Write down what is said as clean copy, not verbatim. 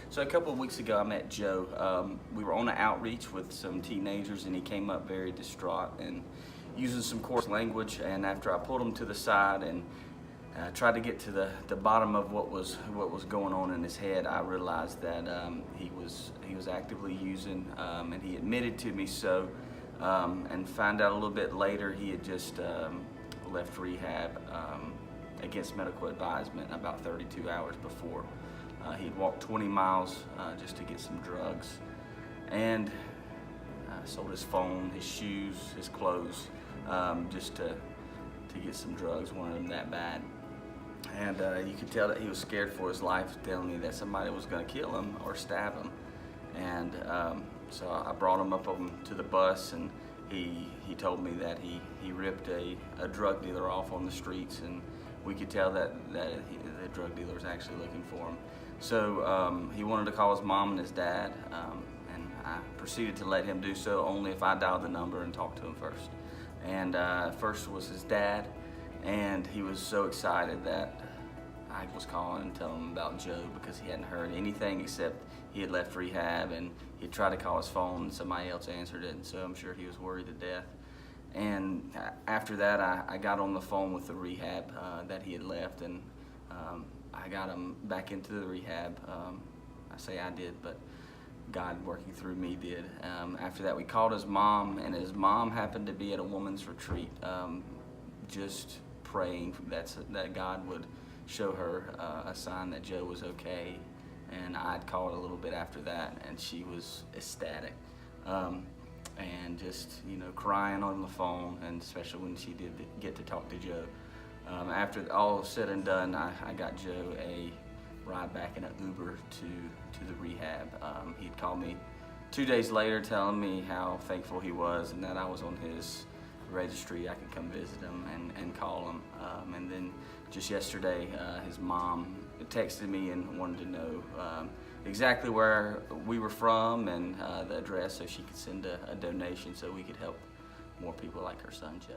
So a couple of weeks ago I met Joe. We were on an outreach with some teenagers and he came up very distraught and using some coarse language, and after I pulled him to the side and tried to get to the bottom of what was going on in his head, I realized that he was actively using, and he admitted to me so, and found out a little bit later he had just left rehab against medical advisement about 32 hours before. He'd walked 20 miles just to get some drugs, and sold his phone, his shoes, his clothes, just to get some drugs. Wanted them that bad. And you could tell that he was scared for his life, telling me that somebody was going to kill him or stab him. And so I brought him up to the bus, and he told me that he ripped a drug dealer off on the streets, and we could tell that the drug dealer was actually looking for him. So he wanted to call his mom and his dad, and I proceeded to let him do so only if I dialed the number and talked to him first. And first was his dad, and he was so excited that I was calling and telling him about Joe, because he hadn't heard anything except he had left rehab, and he tried to call his phone and somebody else answered it, and so I'm sure he was worried to death. And after that I got on the phone with the rehab that he had left, and I got him back into the rehab. I say I did, but God working through me did. After that we called his mom, and his mom happened to be at a woman's retreat, just praying that God would show her a sign that Joe was okay. And I'd called a little bit after that, and she was ecstatic, and just crying on the phone, and especially when she did get to talk to Joe. After all said and done, I got Joe a ride back in an Uber to the rehab. He'd called me 2 days later telling me how thankful he was, and that I was on his registry. I could come visit him and call him. And then just yesterday, his mom texted me and wanted to know exactly where we were from and the address, so she could send a donation so we could help more people like her son Joe.